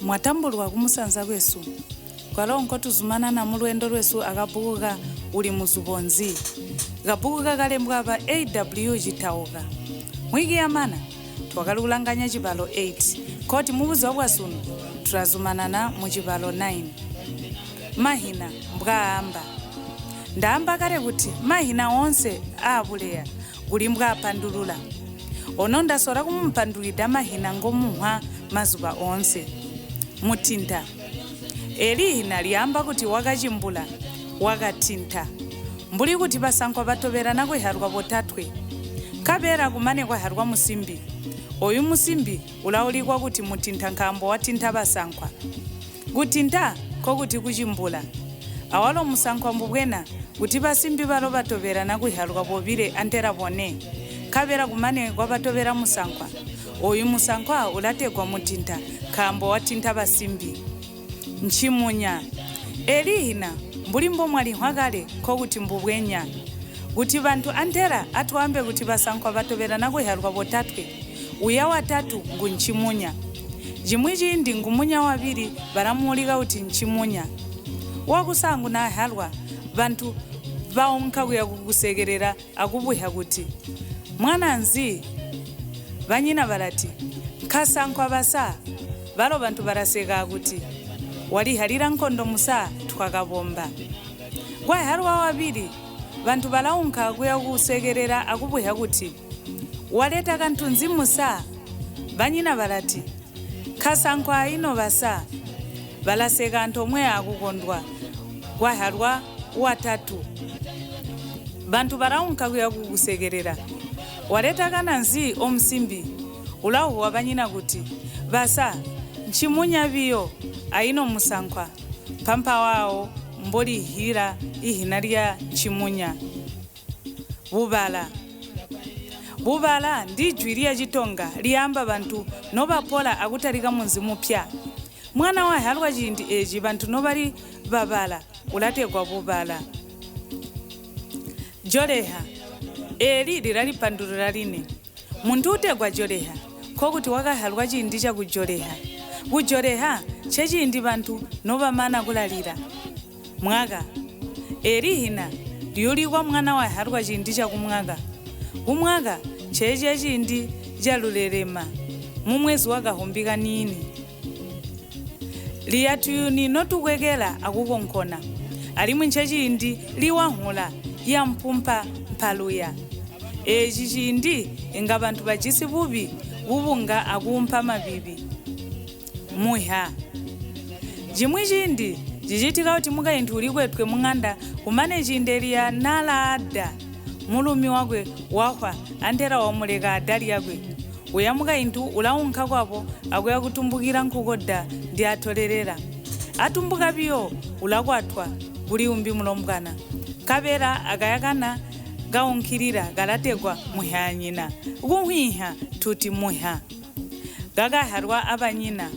Mwatambulwa kumusanza kwesu kwalonko tuzumana na mulwendo lwesu akabukuka Uli Muzubo Nzi kabukuka kalembwa pa AW Chitauka mwiki yamana twakalulanganya Cibalo 8 koti mubuzi wakwasunu tulazumanana mu Cibalo 9 mahina mbwaamba ndamba kale kuti mahina onse abuleya kuli mbwapandulula ono ndasora kumumpandulida mahina ngomuhwa mazuba onse mutinta elihina liamba kuti wakachimbula wakatinta mbuli kuti basankwa batoberana kweharwa botatwe kabera kumane kwaharwa musimbi oyu musimbi ulaulikwa kuti mutinta nkambo watinta basankwa kutinta kokuti kuchimbula awalo musankwa mbubwena kuti basimbi balo batoberana kweharwa bobire antera bone kabera kumane kwa batobera musankwa oyu musankwa ulategwa mutinta kambo watinta basimbi nchimunya elihina mbulimbo mwali hwakale kokuti mbubwenya kuti bantu antera atuambe kuti basankwa batoberana kweharwa botatwe uya watatu ngunchimunya jimwiji ndi ngumunya wabiri baramulika kuti nchimunya wakusangu na halwa bantu baonka kuya kukusegerera akubuha kuti mwana nzi banyina balati kasankwa basa balo bantu baraseka kuti wali halira nkondo musa twakabomba kwa harwa wabiri bantu balaunka kuya kusegerera akubuha kuti waleta kantu nzi musa banyina balati kasankwa ino basa balaseka antomwe akukondwa kwa harwa watatu bantu balaunka kuya kusegerera waleta kana nzi omusimbi ulahu wabanyina kuti basa nchimunya biyo aino musankwa pampa wao mboli hira ihina lya nchimunya bubala ndi jwiria jitonga liamba bantu nobapola akutalika munzi mupya mwana wa halwa jindi eji bantu nobali babala ulategwa bubala joleha eli lirali pandulula line muntu utegwa joleha kokuti wakahalwa chindi chakujoleha kujoleha chechindi bantu nobamana kulalira mwaka elihina liyulikwa mwana wa halwa chindi chakumwaka kumwaka cheche chindi jalulelema mumwezi wakahumbika nini liyatuyuni notukwekela akukonkona alimwe nchechindi liwahula ya mpumpa mpaluya eji chindi inga bantu bachisi bubi bubunga akumpa mabibi muha jimwi chindi jichitika kuti mukainthu ulikwetwe mung'anda kumane chindeliya nalada mulumi wakwe wahwa antera wamuleka adali yakwe uya mukainthu ulaunka kwapo akuya kutumbukira nkukoda ndi atolelera atumbuka biyo ulakwatwa kuli umbi mulombwana kabera akayakana gaunkirira galategwa muhanyina ukuhwiha tuti muha gagaharwa abanyina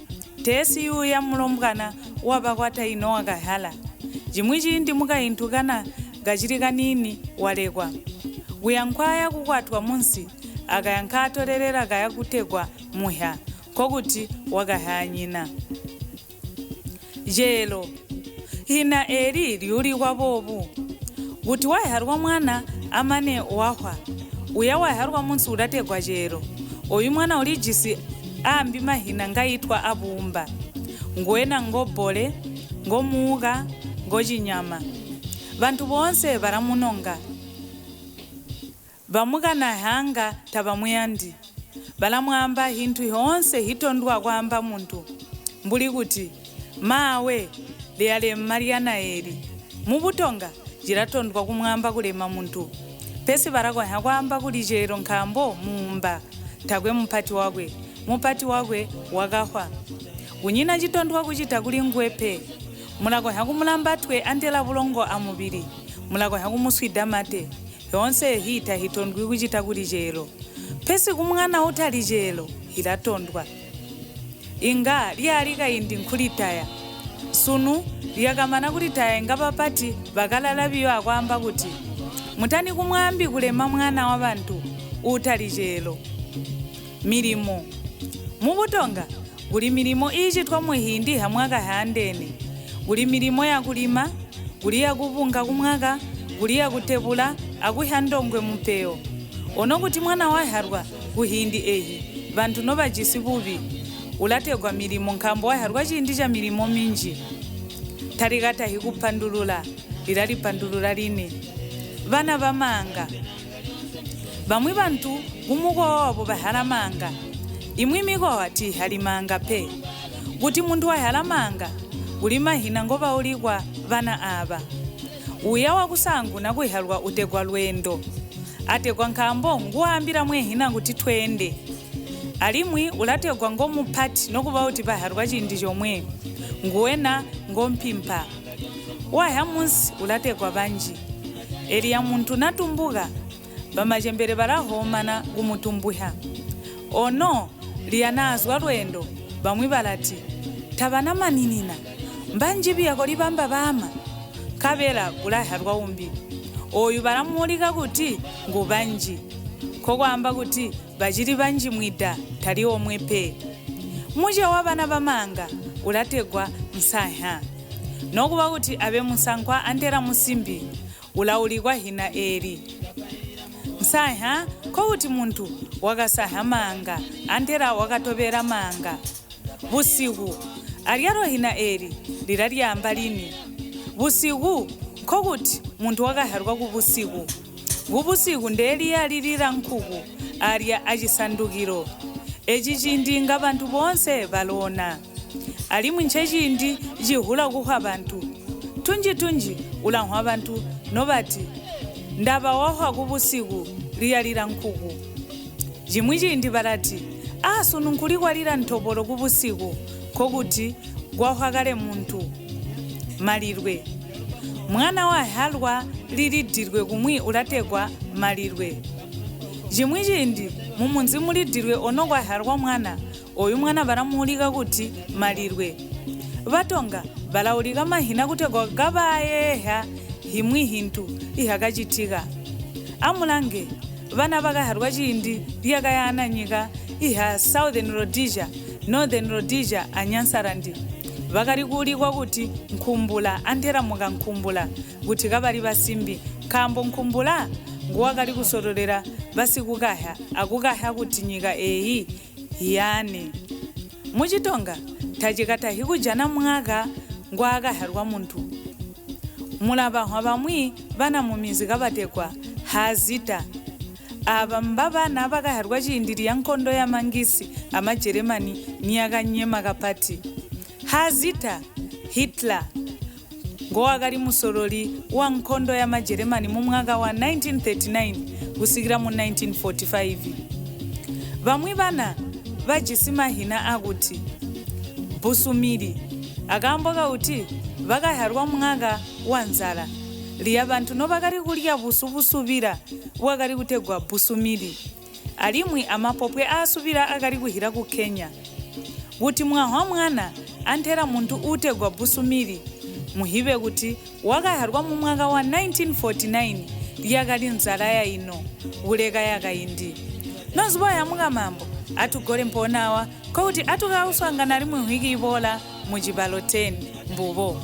tesi yuya mulombwana wabakwata ino wakahala jimwi chindi mukainthu kana gachirika nini walekwa uyankwaya kukwatwa munsi akayankha atolelera kaya kutegwa muha kokuti wakahanyina jelo hina eli liulikwa bobu kuti waharwa mwana amane wahwa uya waharwa munsi ulategwa jero oyu mwana ulijisi ambi mahina ngaitwa abumba ngwena ngobole ngomuka ngochinyama bantu bonse baramunonga bamukana hanga tabamuyandi balamwamba hintu honse hitondwa kwamba muntu mbuli kuti mawe leyale Mariana eri mubutonga jiratondwa kumwamba kulema muntu pesi barakwa hakwamba kuli jero nkambo mumba tagwe mupati wakwe wakahwa kunyina chitondwa kuchita kuli ngwepe mulakwa hakumulambatwe antela bulongo amubiri mulakwa hakumuswida mate yonse hita hitondwi kuchita kuli jero pesi kumwana utali jero hilatondwa inga lyalika indi nkulitaya sunu lyakamana kulitaya ngapapati bakalala biyo akwamba kuti mutani kumwambi kulema mwana wa bantu utali jero Mirimo mubutonga guli mirimo ichitwa muhindi hamwaka handene. Guli mirimo ya kulima, guli ya kubunga kumwaka, guli ya kutebula akuhandongwe mupeo. Ono kuti mwana waharwa kuhindi ehi bantu no bajisi bubi ulategwa mirimo nkambo waharwa chindi cha mirimo minji. Tarikata hikupandulula lirali pandulula lini bana bamanga bamwe bantu gumuko wabo bahalamanga imwe mikowa ti halimanga pe kuti muntu wahalamanga uli mahina ngoba ulikwa bana aba uya wakusangu nakuhalwa utegwa lwendo ategwa nkambo nguambira mwehina kuti twende alimwi ulategwa ngomupati nokuba uti baharwa chindi chomwe nguwena ngompimpa wahamusi ulategwa banji eliya muntu natumbuka bamachembere barahomana gumutumbuha ono liyanazwa lwendo bamwe balati tabana maninina mbanji byako libamba bama kabela kulaharwa umbi oyu baramulika kuti ngubanji ko kwamba kuti bajiri banji mwida tali omwepe muje wabana bamanga ulategwa msaha nokuba kuti abe musankwa antera musimbi ulaulikwa hina eri msaha ko kuti muntu wakasaha manga antera wakatobera manga busiku aliaro hina eri liralyamba lini busiku ko kuti muntu wakaharwa kubusiku gubusiku ndeli yalilira nkuku alya achisandukiro echi chindi nga bantu bonse balona alimu nche chindi jihula kuha bantu tunji ulanhwa bantu nobati ndaba wahwa kubusiku liyalira nkuku jimwi chindi balati asunu nkulikwalira ntobolo kubusiku kokuti gwahwakale muntu malirwe mwana wahalwa lilidirwe kumwi ulategwa malirwe jimwi chindi mumunzi mulidirwe ono gwahalwa mwana oyu mwana baramulika kuti malirwe batonga balaulika mahina kutegwa gabayeha himwi hintu ihakachitika amulange bana bakaharwa chindi liyakayananyika iha Southern Rhodesia Northern Rhodesia anyansarandi bakarikuulikwa kuti nkumbula antera muka nkumbula kuti kabali basimbi kambo nkumbula nguwakali kusorolera basikukaha akukaha kuti nyika ehi yane muchitonga tachikata hikujana mwaka ngwakaharwa muntu mulabahwa bamwi bana mumizi kabatekwa hazita aba mbabana bakaharwa chindiri ya nkondo ya mangisi amajeremani niyakanyema kapati hazita Hitler ngowakali musoroli wa nkondo ya majeremani mu mwaka wa 1939 kusikira mu 1945 bamwe bana bajisima hina akuti busumiri akamboka kuti bakaharwa mwaka wa nzala liya bantu no bakali kulya busubusubira wakali kutegwa busumiri alimwi amapopwe asubira akali kuhira ku Kenya kuti mwahwa mwana antera muntu utegwa busumiri muhibe kuti wakaharwa mu mwaka wa 1949 liyakali nzala ya ino uleka yakaindi nozuba yamuka mambo atugole mponawa kuti atukauswanga nali muhiki ibola mu Cibalo 10 mbubo